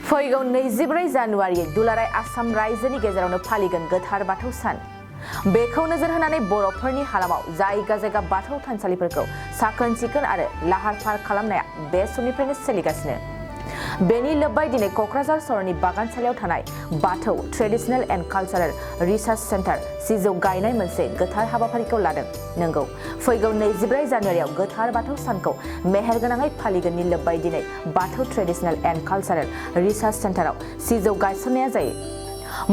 फैगौ 24 जानुवारि दुलाराय आसाम रायजोनि गेजेरावनो फालिगोन गोथार बाथौ सान। बेखौ नोजोर होनानै बर'फोरनि हालामाव जायगा जायगा बाथौ थानसालिफोरखौ साखोन सिखोन आरो लाहार फाहार खालामनाया बे समनिफ्रायनो सोलिगासिनो। बेनि लोब्बाय दिनै क'क्राझार सहरनि बागानसालियाव थानाय बाथौ traditional and cultural research centre सिजौ गायनाय मोनसे गोथार हाबाफारिखौ लादों। नंगौ, फैगौ 24 जानुवारियाव गोथार बाथौ सानखौ मेहेरगोनाङै फालिगोननि लोब्बाय दिनै बाथौ ट्रेडिशनेल एन्ड कालचारेल रिसार्च सेन्टाराव सिजौ गायसननाया जायो।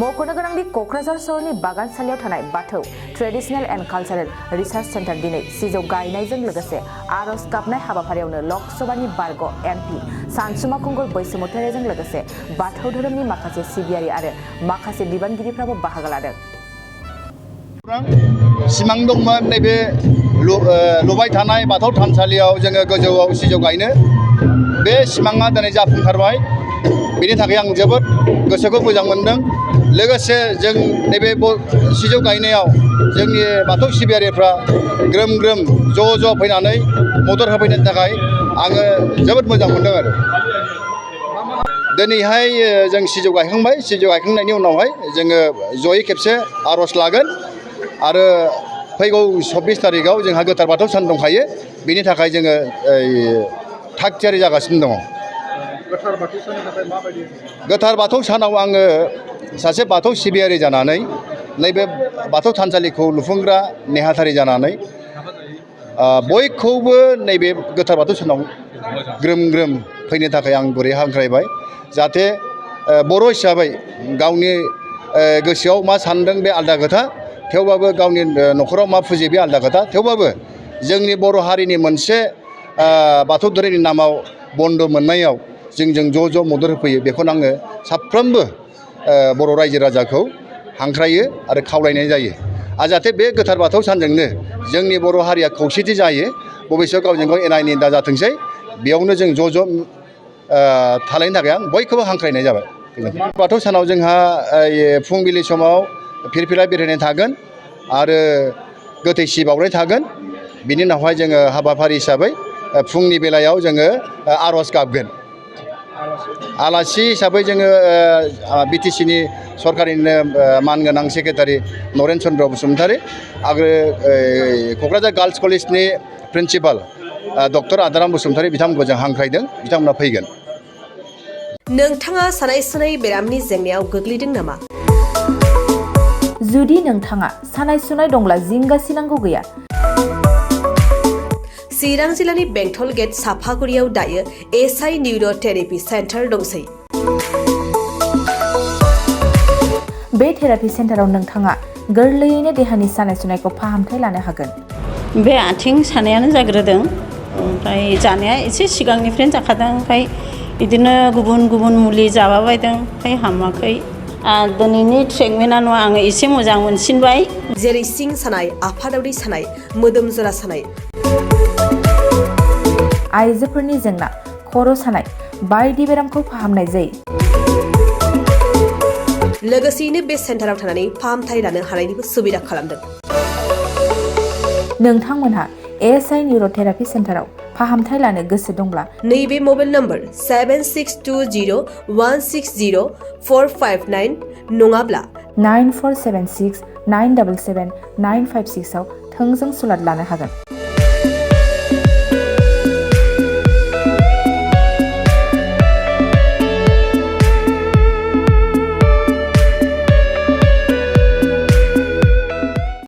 मख'नो गोनांदि क'क्राझार सहरनि बागानसालियाव थानाय बाथौ traditional and cultural research centre दिनै सिजौ गायनायजों लोगोसे आर'ज गाबनाय हाबाफारियावनो लकसभानि बारग' एमपि सानसुमा खुंगुर बैसोमुतियारिजों लोगोसे बाथौ धोरोमनि माखासे सिबियारि आरो माखासे बिबानगिरिफ्राबो बाहागो लादों। सिमां दंमोन नैबे लुबाय थानाय बाथौ थानसालियाव जोङो गोजौआव सिजौ गायनो। बे सिमाङा दिनै जाफुंसारबाय। बेनि थाखाय आं जोबोद गोसोखौ मोजां मोनदों। लोगोसे जों नैबे सिजौ गायनायाव जोंनि बाथौ सिबियारिफ्रा ग्रोम ग्रोम ज' फैनानै मदद होफैनायनि थाखाय आङो जोबोद मोजां मोनदों आरो। दिनैहाय जों सिजौ गायखांबाय। सिजौ गायखांनायनि उनावहाय जोङो जयै खेबसे आर'ज लागोन आरो फैगौ 24 थारिखआव जोंहा गोथार बाथौ सान दंखायो। बेनि थाखाय जोङो थाग थियारि जागासिनो दङ। गोथार बाथौ साननि थाखाय माबायदि? गोथार बाथौ सानाव आङो सासे बाथौ सिबियारि जानानै नैबे बाथौ थानसालिखौ लुफुंग्रा नेहाथारि जानानै बयखौबो नैबे गोथार बाथौ सानाव ग्रोम ग्रोम फैनो थाखाय आं गुरै हांख्रायबाय। जाहाथे बर' हिसाबै गावनि गोसोआव मा सानदों बे आलदा खोथा, थेवबाबो गावनि न'खराव मा फुजियो बे आलदा खोथा, थेवबाबो जोंनि बर' हारिनि मोनसे बाथौ धोरोमनि नामाव बन्द मोननायाव जोंजों ज' मदद होफैयो। बेखौनो आङो साफ्रोमबो बर' रायजो राजाखौ हांख्रायो आरो खावलायनाय जायो। आरो जाहाथे बे गोथार बाथौ सानजोंनो जोंनि बर' हारिया खौसेथि जायो। बबेसो गावजों गाव एना एनि दा जाथोंसै, बेयावनो जों ज' थालायनो थाखाय आं बयखौबो हांख्रायनाय जाबाय। बाथौ सानाव जोंहा फुंबिलि समाव फिरफिला बेरायनाय थागोन आरो गोथै सि बावनाय थागोन। बिनि उनावहाय जोङो हाबाफारि हिसाबै फुंनि बेलायाव जोङो आर'ज गाबगोन। आलासि हिसाबै जोङो बिटिसिनि सरकारिनो मानगोनां सेक्रेटारि नरेन चन्द्र बसुमतारी आरो क'क्राझार गार्लस कलेजनि प्रिन्सिपाल डक्टर आदाराम बसुमतारी बिथांमोनखौ जों हांख्रायदों। बिथांमोना फैगोन। नोंथाङा सानाय सुनाय बेरामनि जेंनायाव गोग्लैदों नामा? जुदि नोंथाङा सानाय सुनाय दंब्ला जिंगासिनांगौ गैया। चिरां जिल्लानि बेंटल गेट साफागुरियाव दायो एसआइ निउर' थेरापि सेन्टार दंसै। बे थेरापि सेन्टाराव नोंथाङा गोरलैयैनो देहानि सानाय सुनायखौ फाहामथाय लानो हागोन। बे आथिं सानायानो जाग्रोदों, ओमफ्राय जानाया एसे सिगांनिफ्रायनो जाखादों, ओमफ्राय बिदिनो गुबुन मुलि जाबाबायदों, ओमफ्राय हामाखै। दिनैनि ट्रिटमेन्टआ नङा, आङो एसे मोजां मोनसिनबाय। जेरै सिं सानाय, आफादावरि सानाय, मोदोम जरा सानाय, आइजोफोरनि जेंना, खर' सानाय बायदि बेरामखौ फाहामनाय जायो। लोगोसेयैनो बे सेन्टाराव थानानै फाहामथाय लानो हानायनिबो सुबिदा खालामदों। नोंथांमोनहा एसआइ निउर' थेरापि सेन्टाराव फाहामथाय लानो गोसो दंब्ला नैबे मबाइल नम्बर 7620160459 नङाब्ला 9476977956 आव थोंजों सुलाद लानो हागोन।